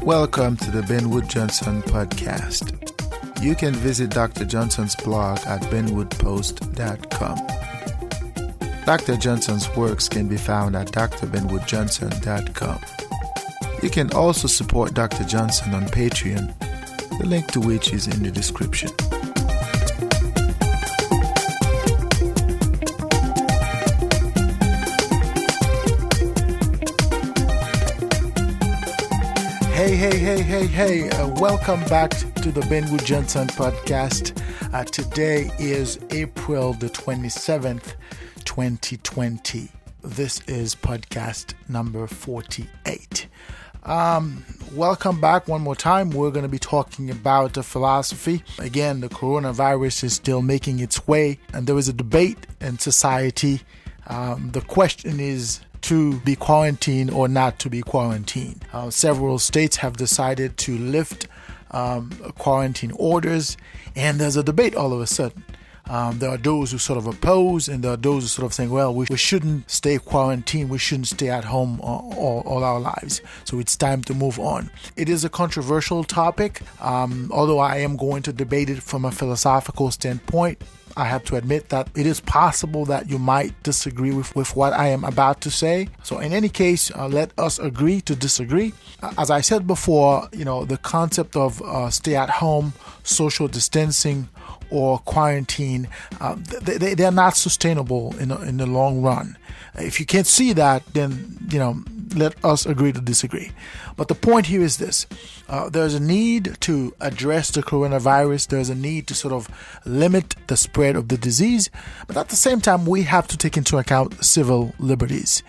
Welcome to the Ben Wood Johnson podcast. You can visit Dr. Johnson's blog at benwoodpost.com. Dr. Johnson's works can be found at drbenwoodjohnson.com. You can also support Dr. Johnson on Patreon, the link to which is in the description. Hey. Welcome back to the Ben Wood Johnson podcast. Today is April the 27th, 2020. This is podcast number 48. Welcome back one more time. We're going to be talking about the philosophy. Again, the coronavirus is still making its way, and there is a debate in society. The question is to be quarantined or not to be quarantined. Several states have decided to lift quarantine orders, and there's a debate all of a sudden. There are those who sort of oppose, and there are those who sort of saying, well, we shouldn't stay quarantined, we shouldn't stay at home all our lives, so it's time to move on. It is a controversial topic, although I am going to debate it from a philosophical standpoint. I have to admit that it is possible that you might disagree with what I am about to say. So in any case, let us agree to disagree. As I said before, the concept of stay at home, social distancing, or quarantine, they're not sustainable in the long run. If you can't see that, then, let us agree to disagree. But the point here is this. There's a need to address the coronavirus. There's a need to sort of limit the spread of the disease. But at the same time, we have to take into account civil liberties,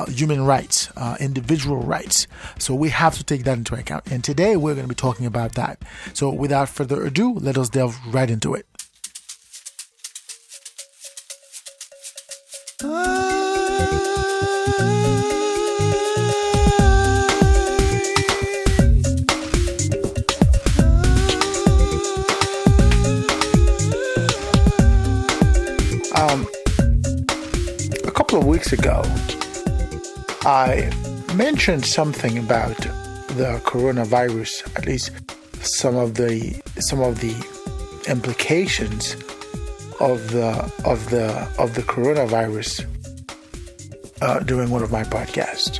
human rights, individual rights. So we have to take that into account. And today we're going to be talking about that. So without further ado, let us delve right into it. A couple of weeks ago, I mentioned something about the coronavirus, at least some of the implications of the coronavirus during one of my podcasts.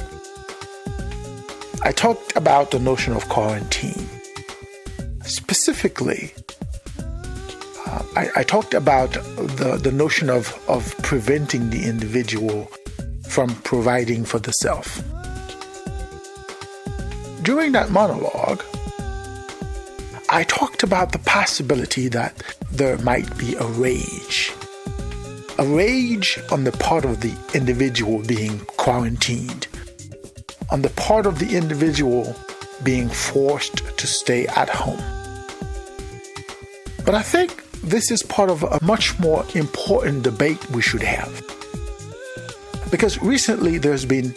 I talked about the notion of quarantine. Specifically, I talked about the notion of preventing the individual from providing for the self. During that monologue, I talked about the possibility that there might be a rage on the part of the individual being quarantined, on the part of the individual being forced to stay at home. But I think this is part of a much more important debate we should have. Because recently there's been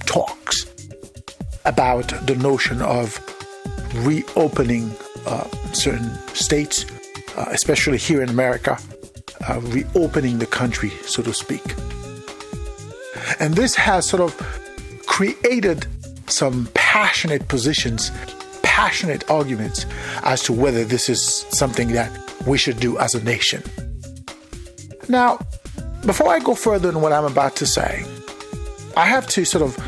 talks about the notion of reopening certain states, especially here in America, reopening the country, so to speak. And this has sort of created some passionate positions, passionate arguments as to whether this is something that we should do as a nation. Now, before I go further in what I'm about to say, I have to sort of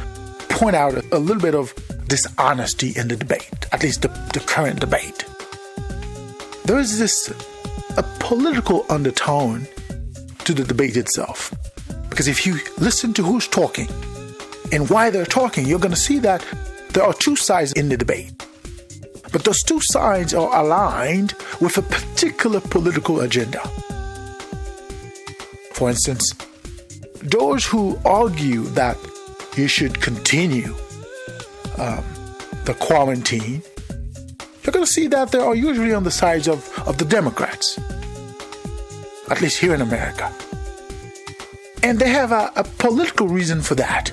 point out a little bit of dishonesty in the debate, at least the current debate. There is a political undertone to the debate itself. Because if you listen to who's talking and why they're talking, you're going to see that there are two sides in the debate. But those two sides are aligned with a particular political agenda. For instance, those who argue that you should continue the quarantine, you're going to see that they are usually on the sides of the Democrats, at least here in America. And they have a political reason for that.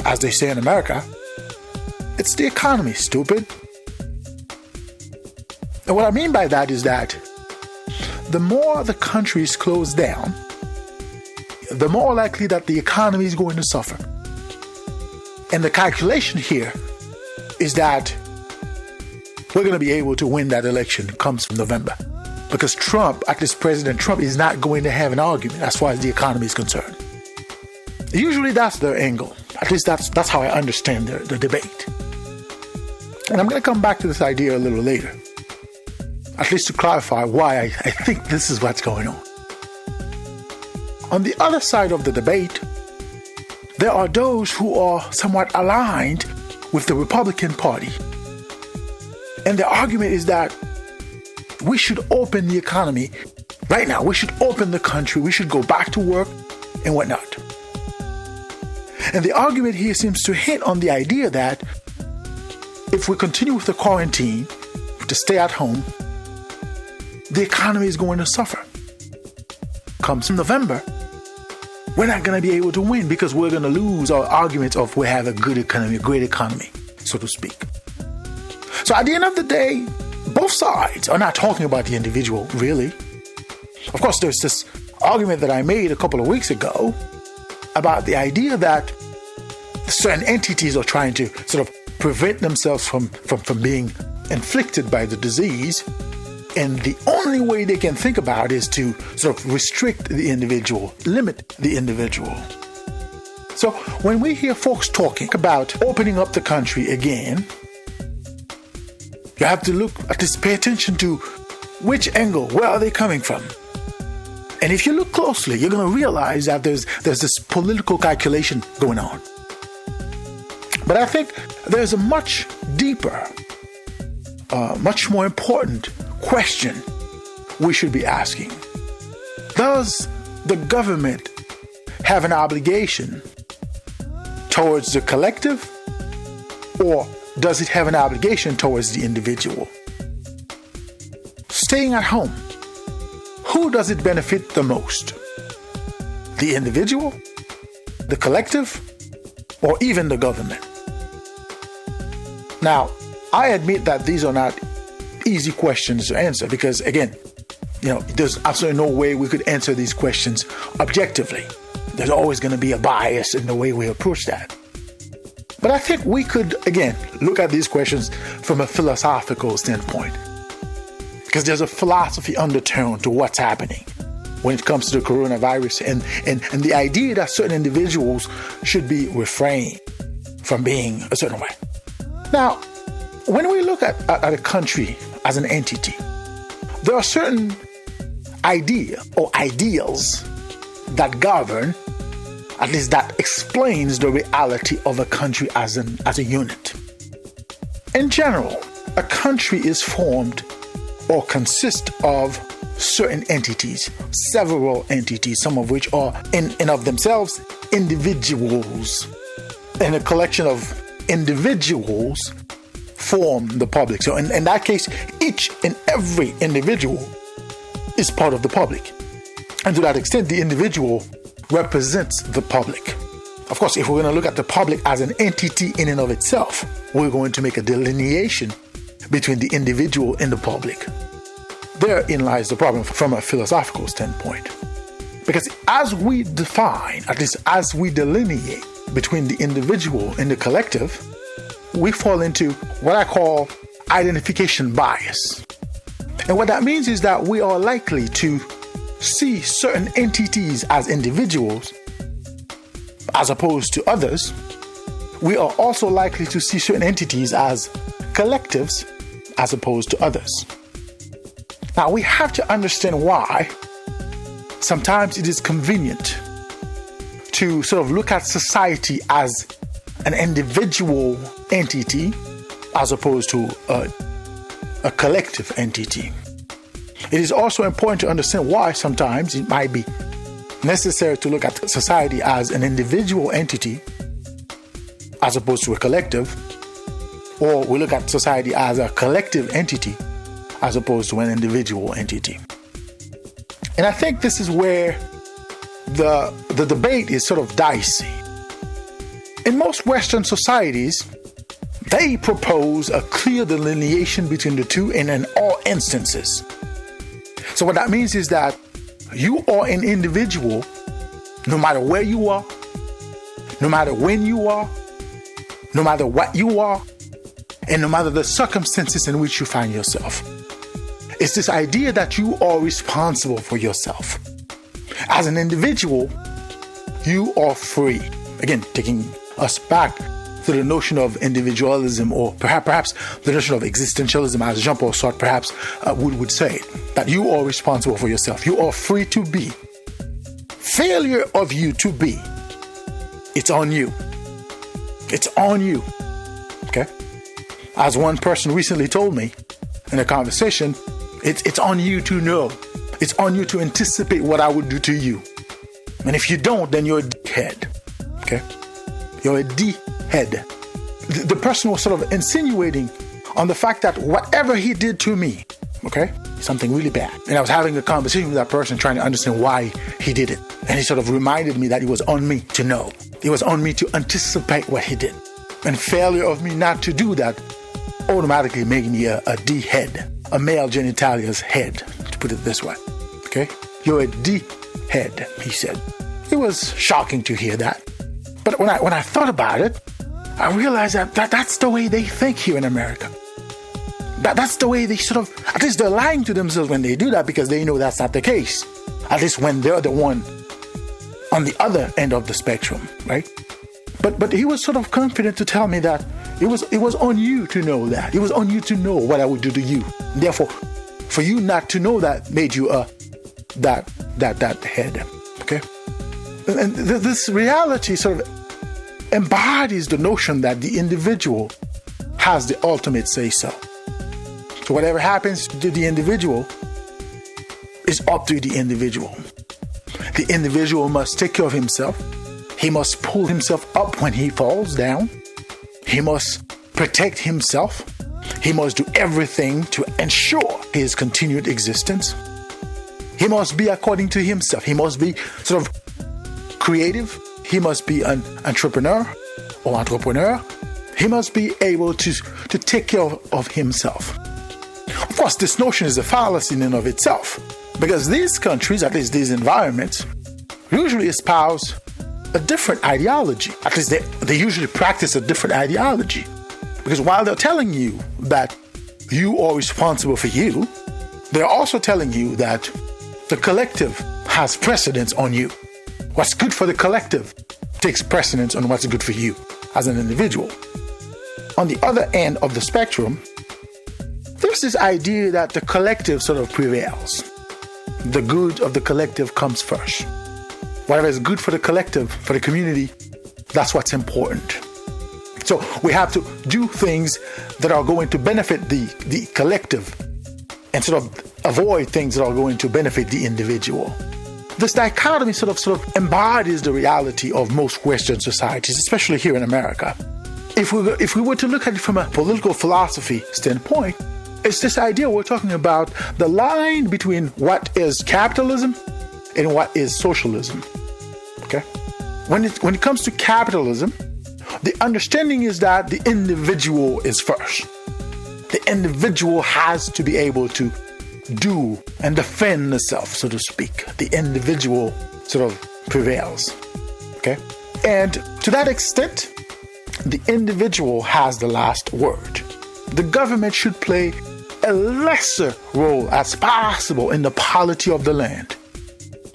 As they say in America, it's the economy, stupid. And what I mean by that is that the more the country is closed down, the more likely that the economy is going to suffer. And the calculation here is that we're going to be able to win that election comes November. Because Trump, at least President Trump, is not going to have an argument as far as the economy is concerned. Usually that's their angle. At least that's how I understand the debate. And I'm going to come back to this idea a little later. At least to clarify why I think this is what's going on. On the other side of the debate, there are those who are somewhat aligned with the Republican Party. And the argument is that we should open the economy right now. We should open the country. We should go back to work and whatnot. And the argument here seems to hint on the idea that if we continue with the quarantine, to stay at home, the economy is going to suffer. Comes November, we're not going to be able to win because we're going to lose our argument of we have a good economy, a great economy, so to speak. So at the end of the day, both sides are not talking about the individual, really. Of course, there's this argument that I made a couple of weeks ago about the idea that certain entities are trying to sort of prevent themselves from being inflicted by the disease. And the only way they can think about is to sort of restrict the individual, limit the individual. So when we hear folks talking about opening up the country again, you have to look at this, pay attention to which angle, where are they coming from? And if you look closely, you're going to realize that there's this political calculation going on. But I think there's a much deeper, much more important question we should be asking. Does the government have an obligation towards the collective, or does it have an obligation towards the individual? Staying at home, who does it benefit the most? The individual, the collective, or even the government? Now, I admit that these are not easy questions to answer because, again, there's absolutely no way we could answer these questions objectively. There's always going to be a bias in the way we approach that. But I think we could, again, look at these questions from a philosophical standpoint. Because there's a philosophy undertone to what's happening when it comes to the coronavirus and the idea that certain individuals should be refrained from being a certain way. Now, when we look at a country as an entity, there are certain ideas or ideals that govern, at least that explains the reality of a country as a unit. In general, a country is formed or consists of certain entities, several entities, some of which are in and of themselves individuals. And a collection of individuals form the public. So in that case, each and every individual is part of the public. And to that extent, the individual represents the public. Of course, if we're going to look at the public as an entity in and of itself, we're going to make a delineation between the individual and the public. Therein lies the problem from a philosophical standpoint. Because as we define, at least as we delineate between the individual and the collective, we fall into what I call identification bias. And what that means is that we are likely to see certain entities as individuals as opposed to others. We are also likely to see certain entities as collectives as opposed to others. Now, we have to understand why sometimes it is convenient to sort of look at society as an individual entity as opposed to a collective entity. It is also important to understand why sometimes it might be necessary to look at society as an individual entity as opposed to a collective, or we look at society as a collective entity as opposed to an individual entity. And I think this is where the debate is sort of dicey. In most Western societies, they propose a clear delineation between the two and in all instances. So what that means is that you are an individual no matter where you are, no matter when you are, no matter what you are, and no matter the circumstances in which you find yourself. It's this idea that you are responsible for yourself. As an individual, you are free. Again, taking us back to the notion of individualism, or perhaps the notion of existentialism, as Jean-Paul Sartre perhaps would say, that you are responsible for yourself. You are free to be. Failure of you to be, it's on you. It's on you. Okay? As one person recently told me in a conversation, it's on you to know. It's on you to anticipate what I would do to you. And if you don't, then you're a D-head. Okay? You're a D-head. The person was sort of insinuating on the fact that whatever he did to me, okay, something really bad. And I was having a conversation with that person trying to understand why he did it. And he sort of reminded me that it was on me to know. It was on me to anticipate what he did. And failure of me not to do that automatically made me a D-head, a male genitalia's head, to put it this way. Okay? You're a D-head, he said. It was shocking to hear that. But when I thought about it, I realized that that's the way they think here in America. That's the way they sort of, at least they're lying to themselves when they do that, because they know that's not the case. At least when they're the one on the other end of the spectrum, right? But he was sort of confident to tell me that it was on you to know that. It was on you to know what I would do to you. Therefore, for you not to know that made you that head. Okay? And this reality sort of embodies the notion that the individual has the ultimate say-so. So whatever happens to the individual is up to the individual. The individual must take care of himself. He must pull himself up when he falls down. He must protect himself. He must do everything to ensure his continued existence. He must be according to himself. He must be sort of creative. He must be an entrepreneur. He must be able to take care of himself. Of course, this notion is a fallacy in and of itself, because these countries, at least these environments, usually espouse a different ideology. At least they usually practice a different ideology. Because while they're telling you that you are responsible for you, they're also telling you that the collective has precedence on you. What's good for the collective takes precedence on what's good for you as an individual. On the other end of the spectrum, there's this idea that the collective sort of prevails. The good of the collective comes first. Whatever is good for the collective, for the community, that's what's important. So we have to do things that are going to benefit the collective and sort of avoid things that are going to benefit the individual. This dichotomy sort of embodies the reality of most Western societies, especially here in America. If we were to look at it from a political philosophy standpoint, it's this idea we're talking about, the line between what is capitalism and what is socialism. Okay? When it comes to capitalism, the understanding is that the individual is first. The individual has to be able to do and defend itself, so to speak. The individual sort of prevails. Okay? And to that extent, the individual has the last word. The government should play a lesser role as possible in the polity of the land.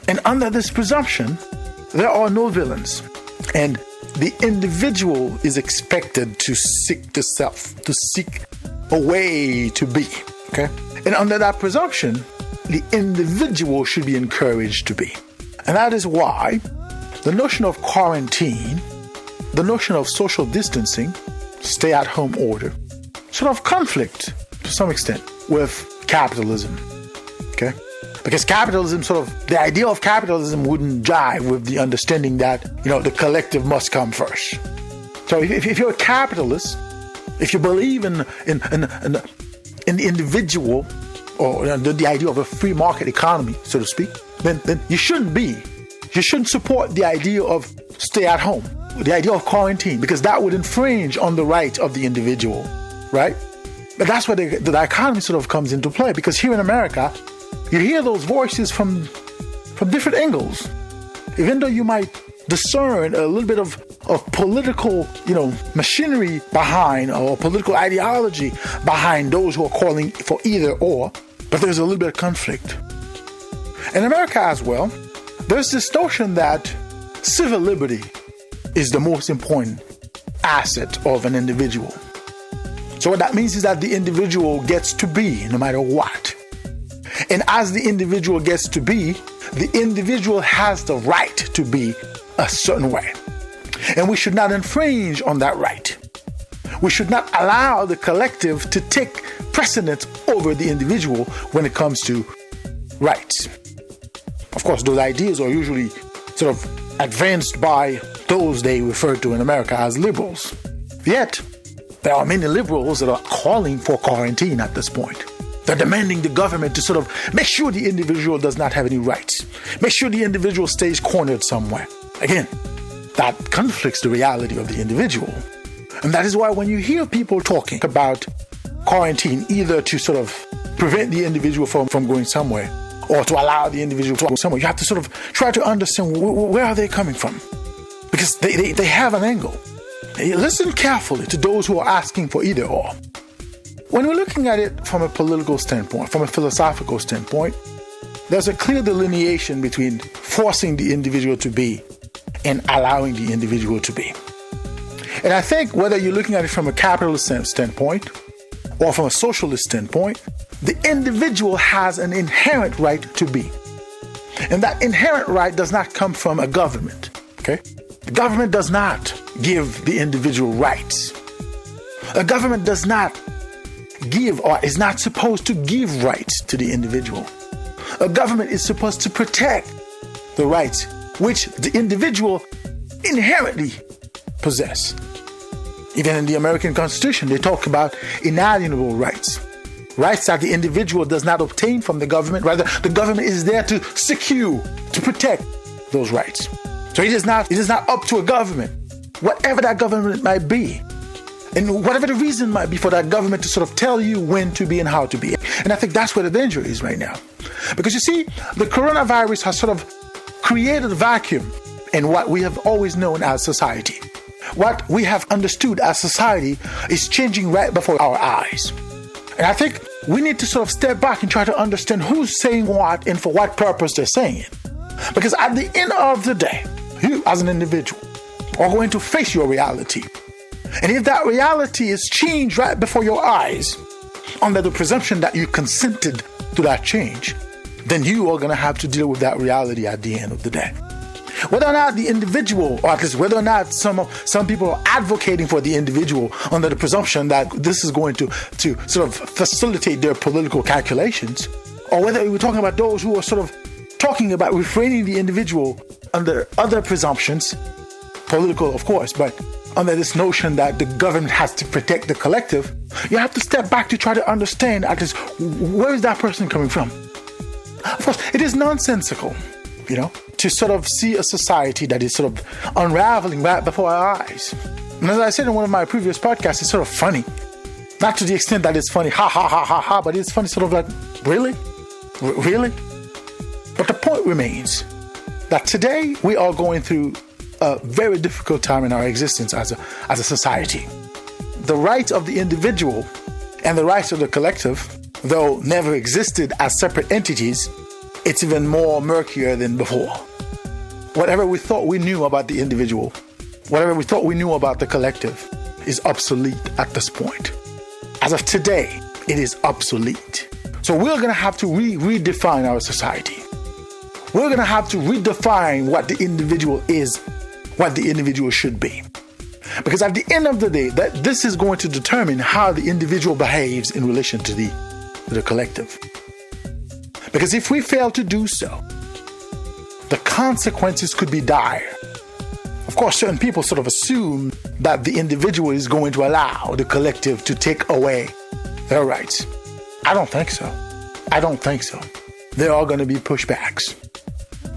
And under this presumption, there are no villains. And the individual is expected to seek the self, to seek a way to be. Okay? And under that presumption, the individual should be encouraged to be. And that is why the notion of quarantine, the notion of social distancing, stay-at-home order, sort of conflict to some extent with capitalism. Okay? Because capitalism the idea of capitalism wouldn't jive with the understanding that, the collective must come first. So if you're a capitalist, if you believe in the individual, or the idea of a free market economy, so to speak, then you shouldn't support the idea of stay at home, the idea of quarantine, because that would infringe on the rights of the individual, right? But that's where the dichotomy sort of comes into play, because here in America, you hear those voices from different angles. Even though you might discern a little bit of political, machinery behind, or political ideology behind those who are calling for either or, but there's a little bit of conflict. In America as well, there's this notion that civil liberty is the most important asset of an individual. So what that means is that the individual gets to be no matter what. And as the individual gets to be, the individual has the right to be a certain way. And we should not infringe on that right. We should not allow the collective to take precedence over the individual when it comes to rights. Of course, those ideas are usually sort of advanced by those they refer to in America as liberals. Yet, there are many liberals that are calling for quarantine at this point. They're demanding the government to sort of make sure the individual does not have any rights. Make sure the individual stays cornered somewhere. Again, that conflicts the reality of the individual. And that is why when you hear people talking about quarantine, either to sort of prevent the individual from going somewhere or to allow the individual to go somewhere, you have to sort of try to understand where are they coming from. Because they have an angle. Listen carefully to those who are asking for either or. When we're looking at it from a political standpoint, from a philosophical standpoint, there's a clear delineation between forcing the individual to be and allowing the individual to be. And I think whether you're looking at it from a capitalist standpoint or from a socialist standpoint, the individual has an inherent right to be. And that inherent right does not come from a government, okay? The government does not give the individual rights. A government does not give or is not supposed to give rights to the individual. A government is supposed to protect the rights which the individual inherently possess. Even in the American Constitution, they talk about inalienable rights. Rights that the individual does not obtain from the government. Rather, the government is there to secure, to protect those rights. So it is not up to a government, whatever that government might be, and whatever the reason might be for that government to sort of tell you when to be and how to be. And I think that's where the danger is right now. Because you see, the coronavirus has sort of created a vacuum in what we have always known as society. What we have understood as society is changing right before our eyes. And I think we need to sort of step back and try to understand who's saying what and for what purpose they're saying it. Because at the end of the day, you as an individual are going to face your reality. And if that reality is changed right before your eyes, under the presumption that you consented to that change, then you are going to have to deal with that reality at the end of the day. Whether or not the individual, or at least whether or not some people are advocating for the individual under the presumption that this is going to sort of facilitate their political calculations, or whether we're talking about those who are sort of talking about refraining the individual under other presumptions, political of course, but under this notion that the government has to protect the collective, you have to step back to try to understand at least where is that person coming from. Of course, it is nonsensical, to sort of see a society that is sort of unraveling right before our eyes. And as I said in one of my previous podcasts, it's sort of funny. Not to the extent that it's funny, ha, ha, ha, ha, ha, but it's funny sort of like, really? Really? But the point remains that today we are going through a very difficult time in our existence as a society. The rights of the individual and the rights of the collective, though never existed as separate entities, it's even more murkier than before. Whatever we thought we knew about the individual, whatever we thought we knew about the collective, is obsolete at this point. As of today, it is obsolete. So we're going to have to redefine our society. We're going to have to redefine what the individual is, what the individual should be. Because at the end of the day, this is going to determine how the individual behaves in relation to the collective. Because if we fail to do so, the consequences could be dire. Of course, certain people sort of assume that the individual is going to allow the collective to take away their rights. I don't think so. There are going to be pushbacks.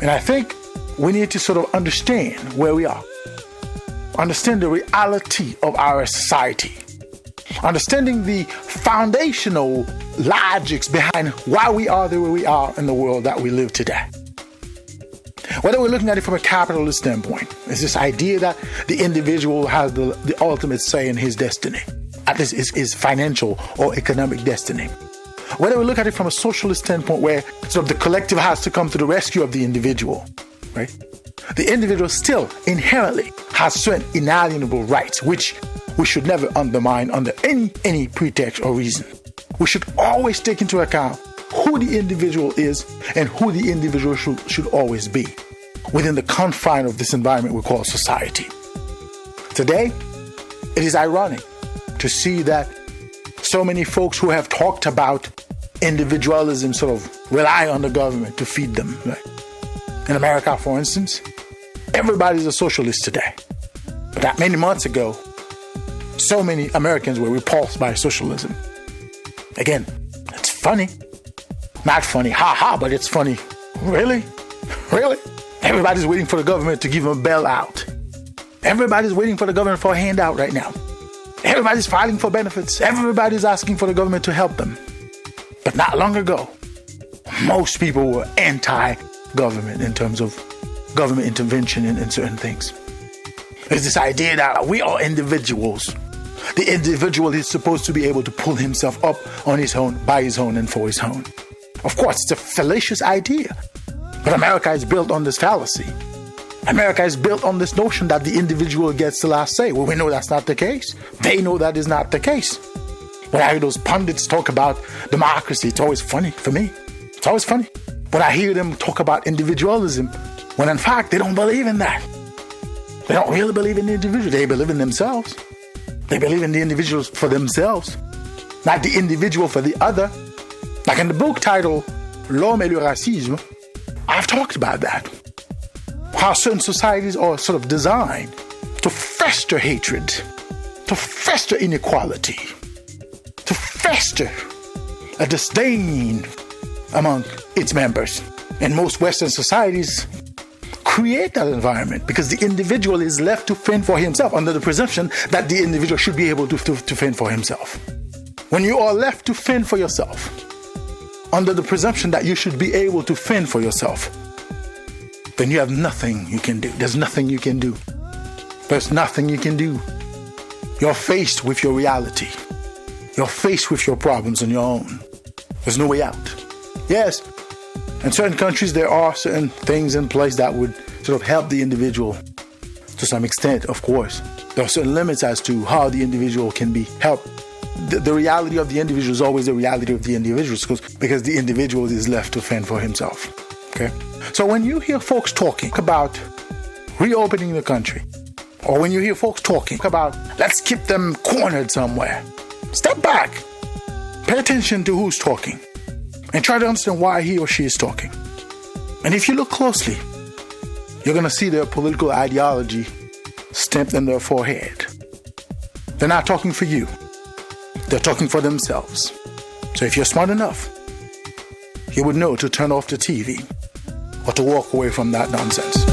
And I think we need to sort of understand where we are. Understand the reality of our society. Understanding the foundational logics behind why we are the way we are in the world that we live today. Whether we're looking at it from a capitalist standpoint, it's this idea that the individual has the ultimate say in his destiny, at least his financial or economic destiny. Whether we look at it from a socialist standpoint, where sort of the collective has to come to the rescue of the individual, right? The individual still inherently has certain inalienable rights, which we should never undermine under any pretext or reason. We should always take into account who the individual is and who the individual should always be within the confine of this environment we call society. Today, it is ironic to see that so many folks who have talked about individualism sort of rely on the government to feed them. Right? In America, for instance, everybody's a socialist today. But not many months ago, so many Americans were repulsed by socialism. Again, it's funny. Not funny, but it's funny. Really? Really? Everybody's waiting for the government to give them a bailout. Everybody's waiting for the government for a handout right now. Everybody's filing for benefits. Everybody's asking for the government to help them. But not long ago, most people were anti-government in terms of government intervention in certain things. There's this idea that we are individuals. The individual is supposed to be able to pull himself up on his own, by his own, and for his own. Of course, it's a fallacious idea. But America is built on this fallacy. America is built on this notion that the individual gets the last say. Well, we know that's not the case. They know that is not the case. When I hear those pundits talk about democracy, it's always funny for me. It's always funny. When I hear them talk about individualism, when in fact they don't believe in that. They don't really believe in the individual. They believe in themselves. They believe in the individuals for themselves, not the individual for the other. Like in the book titled L'Homme et le Racisme, I've talked about that. How certain societies are sort of designed to fester hatred, to fester inequality, to fester a disdain among its members. And most Western societies create that environment because the individual is left to fend for himself under the presumption that the individual should be able to fend for himself. When you are left to fend for yourself, under the presumption that you should be able to fend for yourself, then you have nothing you can do. There's nothing you can do. There's nothing you can do. You're faced with your reality. You're faced with your problems on your own. There's no way out. Yes, in certain countries there are certain things in place that would sort of help the individual to some extent, of course. There are certain limits as to how the individual can be helped. The reality of the individual is always the reality of the individual because the individual is left to fend for himself. Okay? So when you hear folks talking about reopening the country, or when you hear folks talking about let's keep them cornered somewhere, step back. Pay attention to who's talking and try to understand why he or she is talking. And if you look closely, you're going to see their political ideology stamped in their forehead. They're not talking for you. They're talking for themselves. So if you're smart enough, you would know to turn off the TV or to walk away from that nonsense.